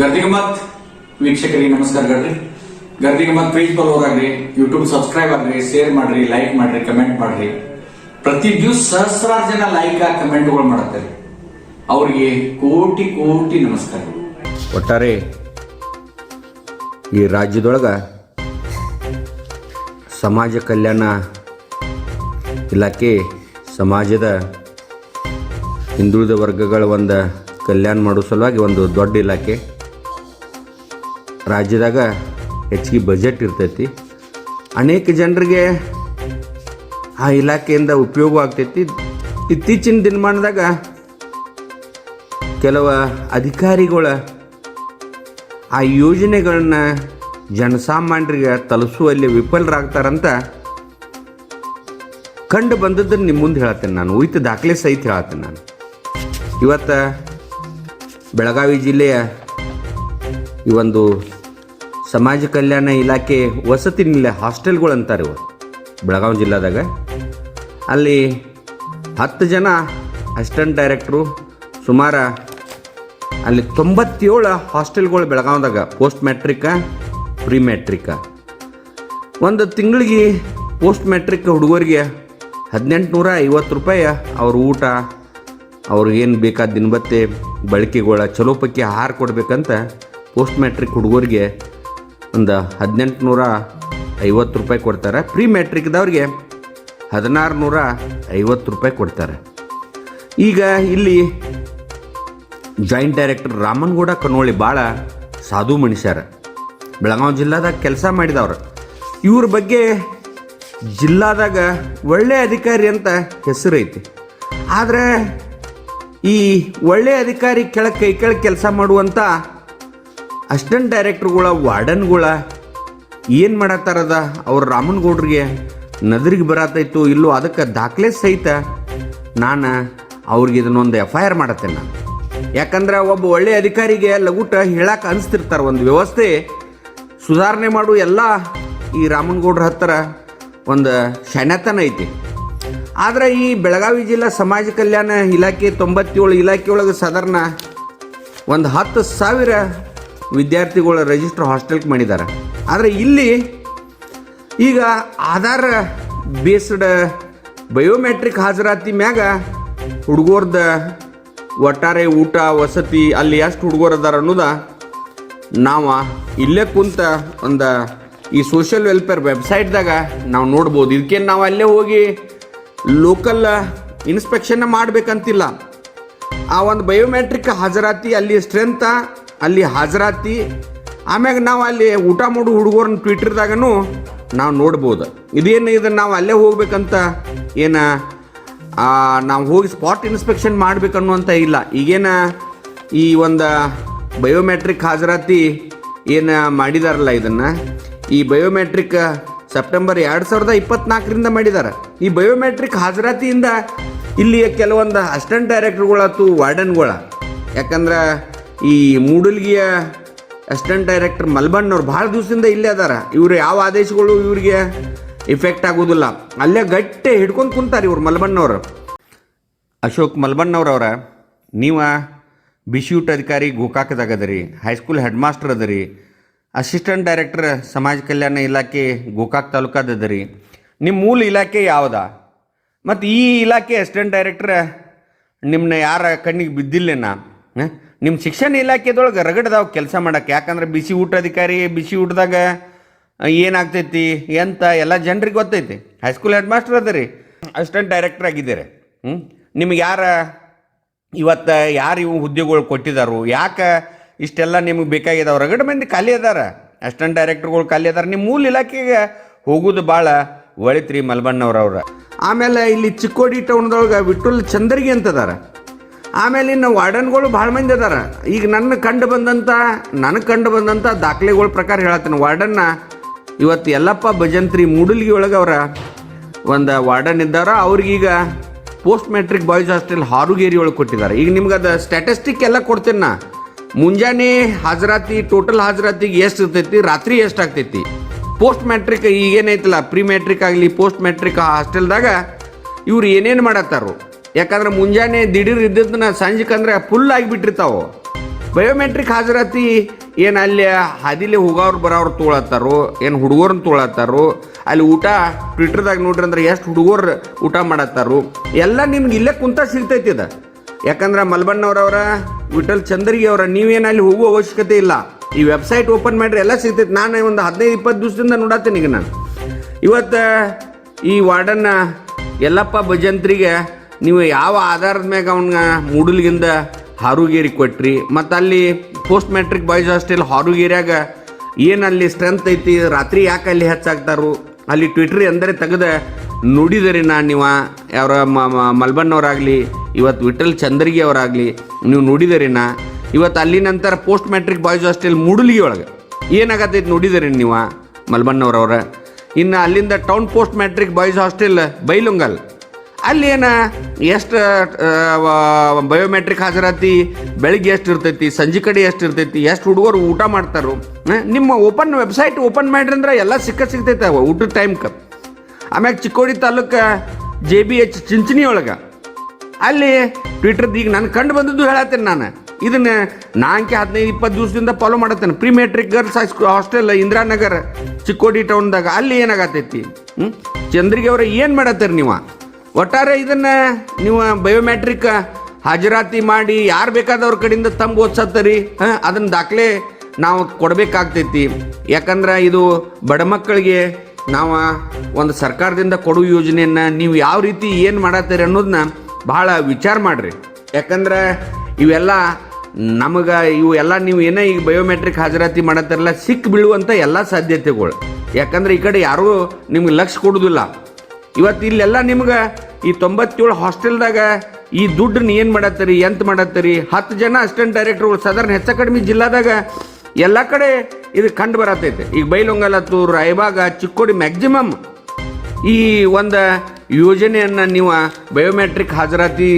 ಗರ್ದಿಗಮತ್ ವೀಕ್ಷಕರಿಗೆ ನಮಸ್ಕಾರ ಗಡ್ರಿ. Gardigamat page follower ಆಗ್ರಿ, YouTube subscribe ಆಗ್ರಿ, share ಮಾಡ್ರಿ, ಲೈಕ್ ಮಾಡ್ರಿ, ಕಮೆಂಟ್ ಮಾಡ್ರಿ. ಪ್ರತಿ ದಿವಸ ಸಹಸ್ರಾರು ಜನ ಲೈಕ್ ಕಮೆಂಟ್ಗಳು ಮಾಡತ್ತಾರೆ. ಅವ್ರಿಗೆ ಕೋಟಿ ಕೋಟಿ ನಮಸ್ಕಾರಗಳು. ಒಟ್ಟಾರೆ ಈ ರಾಜ್ಯದೊಳಗ ಸಮಾಜ ಕಲ್ಯಾಣ ಇಲಾಖೆ ಸಮಾಜದ ಹಿಂದುಳಿದ ವರ್ಗಗಳ ಒಂದು ಕಲ್ಯಾಣ ಮಾಡೋ ಸಲುವಾಗಿ ಒಂದು ದೊಡ್ಡ ಇಲಾಖೆ. ರಾಜ್ಯದಾಗ ಹೆಚ್ಚಿಗೆ ಬಜೆಟ್ ಇರ್ತೈತಿ. ಅನೇಕ ಜನರಿಗೆ ಆ ಇಲಾಖೆಯಿಂದ ಉಪಯೋಗ ಆಗ್ತೈತಿ. ಇತ್ತೀಚಿನ ದಿನಮಾನದಾಗ ಕೆಲವು ಅಧಿಕಾರಿಗಳ ಆ ಯೋಜನೆಗಳನ್ನ ಜನಸಾಮಾನ್ಯರಿಗೆ ತಲುಪಿಸುವಲ್ಲಿ ವಿಫಲರಾಗ್ತಾರಂತ ಕಂಡು ಬಂದದ್ದನ್ನು ನಿಮ್ಮ ಮುಂದೆ ಹೇಳ್ತೇನೆ. ನಾನು ಉಯಿತ ದಾಖಲೆ ಸಹಿತ ಹೇಳ್ತೇನೆ. ನಾನು ಇವತ್ತು ಬೆಳಗಾವಿ ಜಿಲ್ಲೆಯ ಈ ಒಂದು ಸಮಾಜ ಕಲ್ಯಾಣ ಇಲಾಖೆ ವಸತಿ ನಿಲಯ ಹಾಸ್ಟೆಲ್ಗಳು ಅಂತಾರೆ ಇವು ಬೆಳಗಾವಿ ಜಿಲ್ಲಾದಾಗ. ಅಲ್ಲಿ 10 ಜನ ಅಸಿಸ್ಟೆಂಟ್ ಡೈರೆಕ್ಟ್ರು, ಸುಮಾರು ಅಲ್ಲಿ 97 ಹಾಸ್ಟೆಲ್ಗಳು ಬೆಳಗಾವಿದಾಗ, ಪೋಸ್ಟ್ ಮ್ಯಾಟ್ರಿಕ, ಪ್ರೀ ಮ್ಯಾಟ್ರಿಕ. ಒಂದು ತಿಂಗಳಿಗೆ ಪೋಸ್ಟ್ ಮ್ಯಾಟ್ರಿಕ್ ಹುಡುಗರಿಗೆ 1850 ರೂಪಾಯಿ ಅವ್ರ ಊಟ, ಅವ್ರಿಗೇನು ಬೇಕಾದ ದಿನಬತ್ತೆ ಬಳಕೆಗಳ ಚಲೋ ಪಕ್ಕಿ ಆಹಾರ ಕೊಡಬೇಕಂತ ಪೋಸ್ಟ್ ಮ್ಯಾಟ್ರಿಕ್ ಹುಡುಗರಿಗೆ ಒಂದು 1850 ರೂಪಾಯಿ ಕೊಡ್ತಾರೆ. ಪ್ರೀ ಮ್ಯಾಟ್ರಿಕ್ದವ್ರಿಗೆ 1650 ರೂಪಾಯಿ ಕೊಡ್ತಾರೆ. ಈಗ ಇಲ್ಲಿ ಜಾಯಿಂಟ್ ಡೈರೆಕ್ಟರ್ ರಾಮನಗೌಡ ಕನೋಳಿ ಭಾಳ ಸಾಧು ಮನುಷ್ಯರ, ಬೆಳಗಾವಿ ಜಿಲ್ಲಾದಾಗ ಕೆಲಸ ಮಾಡಿದವ್ರು. ಇವ್ರ ಬಗ್ಗೆ ಜಿಲ್ಲಾದಾಗ ಒಳ್ಳೆ ಅಧಿಕಾರಿ ಅಂತ ಹೆಸರೈತಿ. ಆದರೆ ಈ ಒಳ್ಳೆ ಅಧಿಕಾರಿ ಕೈ ಕೆಳಗೆ ಕೆಲಸ ಮಾಡುವಂಥ ಅಸಿಸ್ಟೆಂಟ್ ಡೈರೆಕ್ಟ್ರುಗಳ, ವಾರ್ಡನ್ಗಳ ಏನು ಮಾಡತ್ತಾರದ ಅವ್ರು ರಾಮನಗೌಡ್ರಿಗೆ ನದರಿಗೆ ಬರತ್ತೈತು ಇಲ್ಲೋ ಅದಕ್ಕೆ ದಾಖಲೆ ಸಹಿತ ನಾನು ಅವ್ರಿಗೆ ಇದನ್ನೊಂದು FIR ಮಾಡತ್ತೇನೆ ನಾನು. ಯಾಕಂದ್ರೆ ಒಬ್ಬ ಒಳ್ಳೆ ಅಧಿಕಾರಿಗೆ ಲಗುಟ ಹೇಳಕ್ಕೆ ಅನಿಸ್ತಿರ್ತಾರೆ. ಒಂದು ವ್ಯವಸ್ಥೆ ಸುಧಾರಣೆ ಮಾಡು ಎಲ್ಲ ಈ ರಾಮನಗೌಡ್ರ ಹತ್ತಿರ ಒಂದು ಶಾಣ್ಯತನ ಐತಿ. ಆದರೆ ಈ ಬೆಳಗಾವಿ ಜಿಲ್ಲಾ ಸಮಾಜ ಕಲ್ಯಾಣ ಇಲಾಖೆ 97 ಇಲಾಖೆಯೊಳಗೆ ಸಾಧಾರಣ ಒಂದು 10,000 ವಿದ್ಯಾರ್ಥಿಗಳ ರಿಜಿಸ್ಟರ್ ಹಾಸ್ಟೆಲ್ಗೆ ಮಾಡಿದ್ದಾರೆ. ಆದರೆ ಇಲ್ಲಿ ಈಗ ಆಧಾರ ಬೇಸ್ಡ್ ಬಯೋಮೆಟ್ರಿಕ್ ಹಾಜರಾತಿ ಮ್ಯಾಗ ಹುಡುಗರ್ದ ಒಟ್ಟಾರೆ ಊಟ ವಸತಿ ಅಲ್ಲಿ ಎಷ್ಟು ಹುಡುಗರು ಅದಾರ ಅನ್ನೋದ ನಾವು ಇಲ್ಲೇ ಕುಂತ ಒಂದು ಈ ಸೋಷಿಯಲ್ ವೆಲ್ಫೇರ್ ವೆಬ್ಸೈಟ್ದಾಗ ನಾವು ನೋಡ್ಬೋದು. ಇದಕ್ಕೆ ನಾವು ಅಲ್ಲೇ ಹೋಗಿ ಲೋಕಲ್ ಇನ್ಸ್ಪೆಕ್ಷನ್ ಮಾಡಬೇಕಂತಿಲ್ಲ. ಆ ಒಂದು ಬಯೋಮೆಟ್ರಿಕ್ ಹಾಜರಾತಿ ಅಲ್ಲಿ ಸ್ಟ್ರೆಂತ, ಅಲ್ಲಿ ಹಾಜರಾತಿ, ಆಮ್ಯಾಗ ನಾವು ಅಲ್ಲಿ ಊಟ ಮಾಡೋ ಹುಡುಗರನ್ನ ಟ್ವಿಟರ್ದಾಗೂ ನಾವು ನೋಡ್ಬೋದು. ಇದನ್ನು ನಾವು ಅಲ್ಲೇ ಹೋಗ್ಬೇಕಂತ ಏನು ನಾವು ಹೋಗಿ ಸ್ಪಾಟ್ ಇನ್ಸ್ಪೆಕ್ಷನ್ ಮಾಡ್ಬೇಕನ್ನುವಂಥ ಇಲ್ಲ. ಈಗೇನು ಈ ಒಂದು ಬಯೋಮೆಟ್ರಿಕ್ ಹಾಜರಾತಿ ಏನು ಮಾಡಿದಾರಲ್ಲ, ಇದನ್ನು ಈ ಬಯೋಮೆಟ್ರಿಕ್ ಸೆಪ್ಟೆಂಬರ್ 2024ರಿಂದ ಮಾಡಿದ್ದಾರೆ. ಈ ಬಯೋಮೆಟ್ರಿಕ್ ಹಾಜರಾತಿಯಿಂದ ಇಲ್ಲಿ ಕೆಲವೊಂದು ಅಸಿಸ್ಟೆಂಟ್ ಡೈರೆಕ್ಟರ್ಗಳಾಯ್ತು, ವಾರ್ಡನ್ಗಳ. ಯಾಕಂದ್ರೆ ಈ ಮೂಡಲ್ಗಿಯ ಅಸಿಸ್ಟೆಂಟ್ ಡೈರೆಕ್ಟರ್ ಮಲ್ಬಣ್ಣವ್ರು ಭಾಳ ದಿವಸದಿಂದ ಇಲ್ಲೇ ಅದಾರ. ಇವರು ಯಾವ ಆದೇಶಗಳು ಇವ್ರಿಗೆ ಇಫೆಕ್ಟ್ ಆಗೋದಿಲ್ಲ. ಅಲ್ಲೇ ಗಟ್ಟಿ ಹಿಡ್ಕೊಂಡು ಕುಂತಾರೆ ಇವ್ರು ಮಲ್ಬಣ್ಣವ್ರು. ಅಶೋಕ್ ಮಲ್ಬಣ್ಣವ್ರವ್ರ, ನೀವು ಬಿಸಿ ಊಟ ಅಧಿಕಾರಿ ಗೋಕಾಕದಾಗ ಅದರಿ, ಹೈಸ್ಕೂಲ್ ಹೆಡ್ ಮಾಸ್ಟರ್ ಅದರಿ, ಅಸಿಸ್ಟೆಂಟ್ ಡೈರೆಕ್ಟರ್ ಸಮಾಜ ಕಲ್ಯಾಣ ಇಲಾಖೆ ಗೋಕಾಕ್ ತಾಲೂಕಾದ ಅದರಿ. ನಿಮ್ಮ ಮೂಲ ಇಲಾಖೆ ಯಾವುದಾ? ಮತ್ತು ಈ ಇಲಾಖೆ ಅಸಿಸ್ಟೆಂಟ್ ಡೈರೆಕ್ಟರ್ ನಿಮ್ಮನ್ನ ಯಾರ ಕಣ್ಣಿಗೆ ಬಿದ್ದಿಲ್ಲೇನಾ? ನಿಮ್ಮ ಶಿಕ್ಷಣ ಇಲಾಖೆದೊಳಗೆ ರಗಡ್ದಾವ್ ಕೆಲಸ ಮಾಡೋಕ್ಕೆ. ಯಾಕಂದ್ರೆ ಬಿಸಿ ಊಟ ಅಧಿಕಾರಿ, ಬಿಸಿ ಊಟದಾಗ ಏನಾಗ್ತೈತಿ ಎಂತ ಎಲ್ಲ ಜನರಿಗೆ ಗೊತ್ತೈತಿ. ಹೈಸ್ಕೂಲ್ ಹೆಡ್ ಮಾಸ್ಟರ್ ಅದರಿ, ಅಸಿಸ್ಟೆಂಟ್ ಡೈರೆಕ್ಟರ್ ಆಗಿದ್ದಾರೆ. ನಿಮ್ಗೆ ಇವತ್ತು ಯಾರು ಇವು ಹುದ್ದೆಗಳು ಕೊಟ್ಟಿದ್ದಾರೋ? ಯಾಕೆ ಇಷ್ಟೆಲ್ಲ ನಿಮಗೆ ಬೇಕಾಗಿದ್ದಾವೆ? ರಗಡ ಮಂದಿ ಖಾಲಿ ಅದಾರ, ಅಸಿಸ್ಟೆಂಟ್ ಡೈರೆಕ್ಟರ್ಗಳು ಖಾಲಿ ಅದಾರ. ನಿಮ್ಮ ಮೂಲ ಇಲಾಖೆಗೆ ಹೋಗೋದು ಭಾಳ ಒಳಿತ್ರಿ ಮಲ್ಬಣ್ಣವ್ರವ್ರ. ಆಮೇಲೆ ಇಲ್ಲಿ ಚಿಕ್ಕೋಡಿ ಟೌನ್ದೊಳಗೆ ವಿಠುಲ್ ಚಂದರ್ಗಿ ಅಂತದಾರ. ಆಮೇಲೆ ಇನ್ನು ವಾರ್ಡನ್ಗಳು ಭಾಳ ಮಂದಿ ಅದಾರ. ಈಗ ನನಗೆ ಕಂಡು ಬಂದಂಥ ದಾಖಲೆಗಳ ಪ್ರಕಾರ ಹೇಳತ್ತೀನಿ. ವಾರ್ಡನ್ನ ಇವತ್ತು ಯಲ್ಲಪ್ಪ ಭಜಂತ್ರಿ ಮೂಡಲ್ಗಿ ಒಳಗೆ ಅವರ ಒಂದು ವಾರ್ಡನ್ ಇದ್ದಾರ. ಅವ್ರಿಗೀಗ post matric boys hostel Harugeri ಒಳಗೆ ಕೊಟ್ಟಿದ್ದಾರೆ. ಈಗ ನಿಮ್ಗೆ ಅದು ಸ್ಟ್ಯಾಟಿಸ್ಟಿಕ್ ಎಲ್ಲ ಕೊಡ್ತೇನೆ ನಾ. ಮುಂಜಾನೆ ಹಾಜರಾತಿ, ಟೋಟಲ್ ಹಾಜರಾತಿಗೆ ಎಷ್ಟು ಇರ್ತೈತಿ, ರಾತ್ರಿ ಎಷ್ಟು ಆಗ್ತೈತಿ. ಪೋಸ್ಟ್ ಮ್ಯಾಟ್ರಿಕ್ ಈಗೇನೈತಲ್ಲ, ಪ್ರೀ ಮ್ಯಾಟ್ರಿಕ್ ಆಗಲಿ ಪೋಸ್ಟ್ ಮ್ಯಾಟ್ರಿಕ್ ಹಾಸ್ಟೆಲ್ದಾಗ ಇವ್ರು ಏನೇನು ಮಾಡತ್ತಾರೋ. ಯಾಕಂದ್ರೆ ಮುಂಜಾನೆ ದಿಢೀರ್ ಇದ್ದದನ್ನ ಸಂಜೆಕಂದ್ರೆ ಫುಲ್ ಆಗಿಬಿಟ್ಟಿರ್ತಾವೆ. ಬಯೋಮೆಟ್ರಿಕ್ ಹಾಜರಾತಿ ಏನು ಅಲ್ಲಿ ಹಾದಿಲಿ ಹೋಗೋರು ಬರೋರು ತೊಗೊಳತ್ತಾರೋ ಏನು ಹುಡುಗರನ್ನ ತೊಗೊಳತ್ತಾರೋ ಅಲ್ಲಿ ಊಟ ಟ್ವಿಟರ್ದಾಗ ನೋಡ್ರಿ ಅಂದ್ರೆ ಎಷ್ಟು ಹುಡುಗರು ಊಟ ಮಾಡತ್ತಾರೋ ಎಲ್ಲ ನಿಮ್ಗೆ ಇಲ್ಲೇ ಕುಂತ ಸಿಗ್ತೈತಿ ಅದ. ಯಾಕಂದ್ರೆ ಮಲ್ಬಣ್ಣವ್ರವರ ವಿಠಲ್ ಚಂದ್ರಿಗೆ ಅವರ ನೀವೇನು ಅಲ್ಲಿ ಹೋಗೋ ಅವಶ್ಯಕತೆ ಇಲ್ಲ. ಈ ವೆಬ್ಸೈಟ್ ಓಪನ್ ಮಾಡ್ರಿ ಎಲ್ಲ ಸಿಗ್ತೈತಿ. ನಾನು ಒಂದು 15-20 ದಿವಸದಿಂದ ನೋಡತ್ತೀನಿ ಈಗ ನಾನು. ಇವತ್ತು ಈ ವಾರ್ಡನ್ನ ಯಲ್ಲಪ್ಪ ಭಜಂತ್ರಿಗೆ ನೀವು ಯಾವ ಆಧಾರದ ಮ್ಯಾಗ ಅವನ ಮೂಡಲ್ಗಿಂದ ಹಾರುಗೇರಿ ಕೊಟ್ರಿ, ಮತ್ತು ಅಲ್ಲಿ ಪೋಸ್ಟ್ ಮ್ಯಾಟ್ರಿಕ್ ಬಾಯ್ಸ್ ಹಾಸ್ಟೆಲ್ ಹಾರುಗೇರಿಯಾಗ ಏನು ಅಲ್ಲಿ ಸ್ಟ್ರೆಂತ್ ಐತಿ, ರಾತ್ರಿ ಯಾಕೆ ಅಲ್ಲಿ ಹೆಚ್ಚಾಗ್ತಾರೋ ಅಲ್ಲಿ ಟ್ವಿಟ್ರಿ ಅಂದರೆ ತೆಗೆದ ನುಡಿದರಿ ನೀವು ಅವರ ಮಲ್ಬಣ್ಣವರಾಗಲಿ ಇವತ್ತು ವಿಠಲ್ ಚಂದ್ರಗಿ ಅವರಾಗಲಿ ನೀವು ನುಡಿದರಿನ ಇವತ್ತು ಅಲ್ಲಿ ನಂತರ post matric boys hostel Mudalgi ಒಳಗೆ ಏನಾಗತ್ತೈತಿ ನೋಡಿದರಿ ನೀವು ಮಲ್ಬಣ್ಣವ್ರವ್ರ. ಇನ್ನು ಅಲ್ಲಿಂದ town post matric boys hostel Bailhongal ಅಲ್ಲಿ ಏನು ಎಷ್ಟು ಬಯೋಮೆಟ್ರಿಕ್ ಹಾಜರಾತಿ ಬೆಳಿಗ್ಗೆ ಎಷ್ಟು ಇರ್ತೈತಿ, ಸಂಜೆ ಕಡೆ ಎಷ್ಟು ಇರ್ತೈತಿ, ಎಷ್ಟು ಹುಡುಗರು ಊಟ ಮಾಡ್ತಾರೋ ನಿಮ್ಮ ವೆಬ್ಸೈಟ್ ಓಪನ್ ಮಾಡ್ರಿ ಅಂದ್ರೆ ಎಲ್ಲ ಸಿಗ್ತೈತೆ ಅವ ಊಟದ ಟೈಮ್ಗೆ. ಆಮ್ಯಾಗ ಚಿಕ್ಕೋಡಿ ತಾಲೂಕು JBH ಚಿಂಚಣಿ ಒಳಗೆ ಅಲ್ಲಿ ಟ್ವಿಟರ್ದು ಈಗ ನಾನು ಕಂಡು ಬಂದದ್ದು ಹೇಳತ್ತೇನೆ. ನಾನು ಇದನ್ನು ನಾಂಕೆ 15-20 ದಿವಸದಿಂದ ಫಾಲೋ ಮಾಡತ್ತೇನೆ. Pre matric girls hostel Indiranagar Chikkodi ಟೌನ್ದಾಗ ಅಲ್ಲಿ ಏನಾಗತ್ತೈತಿ, ಚಂದ್ರಿಗೆ ಅವ್ರ ಏನು ಮಾಡತ್ತೀರಿ ನೀವು? ಒಟ್ಟಾರೆ ಇದನ್ನು ನೀವು ಬಯೋಮೆಟ್ರಿಕ್ ಹಾಜರಾತಿ ಮಾಡಿ ಯಾರು ಬೇಕಾದವ್ರ ಕಡೆಯಿಂದ ತಂಬು ಓದ್ಸತ್ತರಿ ಅದನ್ನು ದಾಖಲೆ ನಾವು ಕೊಡಬೇಕಾಗ್ತೈತಿ. ಯಾಕಂದ್ರೆ ಇದು ಬಡ ಮಕ್ಕಳಿಗೆ ನಾವು ಒಂದು ಸರ್ಕಾರದಿಂದ ಕೊಡುವ ಯೋಜನೆಯನ್ನು ನೀವು ಯಾವ ರೀತಿ ಏನು ಮಾಡತ್ತೀರಿ ಅನ್ನೋದನ್ನ ಭಾಳ ವಿಚಾರ ಮಾಡಿರಿ. ಯಾಕಂದ್ರೆ ಇವೆಲ್ಲ ಇವೆಲ್ಲ ನೀವು ಏನೋ ಈಗ ಬಯೋಮೆಟ್ರಿಕ್ ಹಾಜರಾತಿ ಮಾಡತ್ತಾರಲ್ಲ ಸಿಕ್ಕಿ ಬೀಳುವಂಥ ಎಲ್ಲ ಸಾಧ್ಯತೆಗಳು. ಯಾಕಂದ್ರೆ ಈ ಕಡೆ ಯಾರೂ ನಿಮ್ಗೆ ಲಕ್ಷ್ಯ ಕೊಡೋದಿಲ್ಲ. ಇವತ್ತು ಇಲ್ಲೆಲ್ಲ ನಿಮ್ಗೆ ಈ 97 ಹಾಸ್ಟೆಲ್ದಾಗ ಈ ದುಡ್ಡನ್ನ ಏನು ಮಾಡತ್ತೀರಿ, ಎಂತ ಮಾಡತ್ತೀರಿ? 10 ಜನ ಅಸಿಸ್ಟೆಂಟ್ ಡೈರೆಕ್ಟರ್ಗಳು ಸಾಧಾರಣ ಹೆಚ್ಚು ಕಡಿಮೆ ಜಿಲ್ಲಾದಾಗ ಎಲ್ಲ ಕಡೆ ಇದು ಕಂಡು ಬರತೈತೆ. ಈಗ ಬೈಲೊಂಗಲತ್ತು, ರಾಯಬಾಗ, ಚಿಕ್ಕೋಡಿ ಮ್ಯಾಕ್ಸಿಮಮ್ ಈ ಒಂದು ಯೋಜನೆಯನ್ನು ನೀವು ಬಯೋಮೆಟ್ರಿಕ್ ಹಾಜರಾತಿ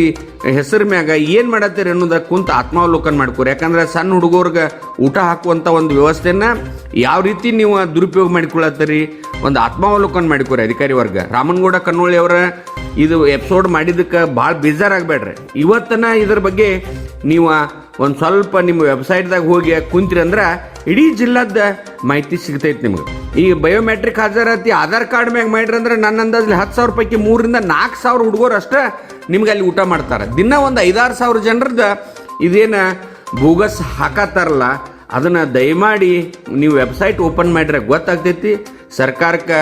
ಹೆಸರು ಮ್ಯಾಗ ಏನು ಮಾಡತ್ತೀರಿ ಅನ್ನೋದ ಕುಂತ ಆತ್ಮಾವಲೋಕನ ಮಾಡ್ಕೋರಿ. ಯಾಕಂದ್ರೆ ಸಣ್ಣ ಹುಡುಗರ್ಗೆ ಊಟ ಹಾಕುವಂಥ ಒಂದು ವ್ಯವಸ್ಥೆನ ಯಾವ ರೀತಿ ನೀವು ದುರುಪಯೋಗ ಮಾಡಿಕೊಳ್ಳತ್ತೀರಿ ಒಂದು ಆತ್ಮಾವಲೋಕನ ಮಾಡಿಕೋರಿ ಅಧಿಕಾರಿ ವರ್ಗ. ರಾಮನಗೌಡ ಕನ್ನೋಳಿ ಅವರ ಇದು ಎಪಿಸೋಡ್ ಮಾಡಿದ್ದಕ್ಕೆ ಭಾಳ ಬೇಜಾರಾಗಬೇಡ್ರಿ. ಇವತ್ತನ ಇದ್ರ ಬಗ್ಗೆ ನೀವು ಒಂದು ಸ್ವಲ್ಪ ನಿಮ್ಮ ವೆಬ್ಸೈಟ್ದಾಗ ಹೋಗಿ ಕುಂತ್ರಿ ಅಂದ್ರೆ ಇಡೀ ಜಿಲ್ಲಾದ ಮಾಹಿತಿ ಸಿಗ್ತೈತೆ ನಿಮ್ಗೆ. ಈ ಬಯೋಮೆಟ್ರಿಕ್ ಹಾಜರಾತಿ ಆಧಾರ್ ಕಾರ್ಡ್ ಮ್ಯಾಗ ಮಾಡ್ರಿ ಅಂದ್ರೆ ನನ್ನ ಅಂದಾಜಲ್ಲಿ 10,000 ಪೈಕಿ 3,000-4,000 ಹುಡುಗರು ಅಷ್ಟೇ ನಿಮ್ಗೆ ಅಲ್ಲಿ ಊಟ ಮಾಡ್ತಾರೆ. ದಿನ ಒಂದು 5,000-6,000 ಜನರದ ಇದೇನು ಬೋಗಸ್ ಹಾಕತ್ತಾರಲ್ಲ ಅದನ್ನು ದಯಮಾಡಿ ನೀವು ವೆಬ್ಸೈಟ್ ಓಪನ್ ಮಾಡಿದ್ರೆ ಗೊತ್ತಾಗ್ತೈತಿ. ಸರ್ಕಾರಕ್ಕೆ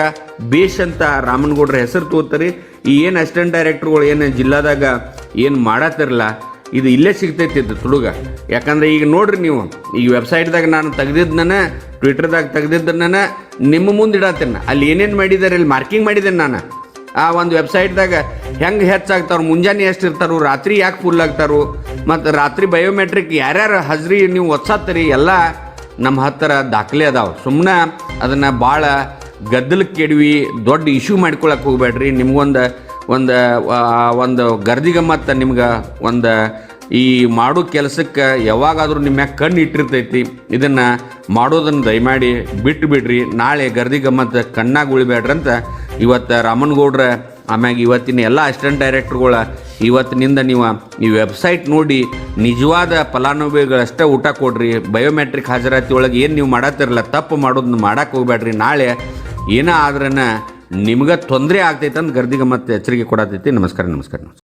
ಬೇಷ್ ಅಂತ ರಾಮನಗೌಡ್ರ ಹೆಸರು ತೋತಾರೆ. ಈ ಏನು ಅಸಿಸ್ಟೆಂಟ್ ಡೈರೆಕ್ಟರ್ಗಳು ಏನು ಜಿಲ್ಲಾದಾಗ ಏನು ಮಾಡತ್ತಿರಲ್ಲ ಇದು ಇಲ್ಲೇ ಸಿಗ್ತೈತಿ ತುಳುಗ. ಯಾಕಂದ್ರೆ ಈಗ ನೋಡ್ರಿ ನೀವು ಈ ವೆಬ್ಸೈಟ್ದಾಗ ನಾನು ತೆಗ್ದಿದ್ದನ್ನ ಟ್ವಿಟರ್ದಾಗ ತೆಗ್ದಿದ್ದನ್ನ ನಿಮ್ಮ ಮುಂದೆ ಇಡತ್ತೇನೆ. ಅಲ್ಲಿ ಏನೇನು ಮಾಡಿದ್ದಾರೆ ಅಲ್ಲಿ ಮಾರ್ಕಿಂಗ್ ಮಾಡಿದ್ದೇನೆ ನಾನು. ಆ ಒಂದು ವೆಬ್ಸೈಟ್ದಾಗ ಹೆಂಗೆ ಹೆಚ್ಚಾಗ್ತಾರೋ, ಮುಂಜಾನೆ ಎಷ್ಟು ಇರ್ತಾರೋ, ರಾತ್ರಿ ಯಾಕೆ ಫುಲ್ ಆಗ್ತಾರೋ, ಮತ್ತು ರಾತ್ರಿ ಬಯೋಮೆಟ್ರಿಕ್ ಯಾರ್ಯಾರು ಹಾಜರಿ ನೀವು ಒತ್ಸಾತ್ತೀರಿ ಎಲ್ಲ ನಮ್ಮ ಹತ್ತಿರ ದಾಖಲೆ ಅದಾವೆ. ಸುಮ್ಮನೆ ಅದನ್ನು ಭಾಳ ಗದ್ದಲಕ್ಕೆ ಕೆಡವಿ ದೊಡ್ಡ ಇಶ್ಯೂ ಮಾಡ್ಕೊಳಕ್ಕೆ ಹೋಗ್ಬೇಡ್ರಿ. ನಿಮ್ಗೊಂದು ಒಂದು ಗರ್ದಿಗಮ್ಮತ್ತ ನಿಮ್ಗೆ ಒಂದು ಈ ಮಾಡೋ ಕೆಲಸಕ್ಕೆ ಯಾವಾಗಾದರೂ ನಿಮ್ಮ ಮ್ಯಾಗ ಕಣ್ಣು ಇಟ್ಟಿರ್ತೈತಿ. ಇದನ್ನು ಮಾಡೋದನ್ನು ದಯಮಾಡಿ ಬಿಟ್ಟು ಬಿಡ್ರಿ. ನಾಳೆ ಗರ್ದಿಗಮ್ಮತ್ತ ಕಣ್ಣಾಗಿ ಉಳಿಬೇಡ್ರಿ ಅಂತ ಇವತ್ತು ರಾಮನಗೌಡ್ರ ಆಮ್ಯಾಗ ಇವತ್ತಿನ ಎಲ್ಲ ಅಸಿಸ್ಟೆಂಟ್ ಡೈರೆಕ್ಟರ್ಗಳ ಇವತ್ತಿನಿಂದ ನೀವು ಈ ವೆಬ್ಸೈಟ್ ನೋಡಿ ನಿಜವಾದ ಫಲಾನುಭವಿಗಳಷ್ಟೇ ಊಟ ಕೊಡ್ರಿ. ಬಯೋಮೆಟ್ರಿಕ್ ಹಾಜರಾತಿ ಒಳಗೆ ಏನು ನೀವು ಮಾಡತ್ತಿರಲ್ಲ ತಪ್ಪು ಮಾಡೋದನ್ನ ಮಾಡಕ್ಕೆ ಹೋಗ್ಬೇಡ್ರಿ. ನಾಳೆ ಏನೋ ಆದ್ರನ ನಿಮ್ಗೆ ತೊಂದರೆ ಆಗ್ತೈತೆ ಅಂತ ಗರ್ದಿಗಮ್ಮತ್ತ ಎಚ್ಚರಿಕೆ ಕೊಡತೈತಿ. ನಮಸ್ಕಾರ.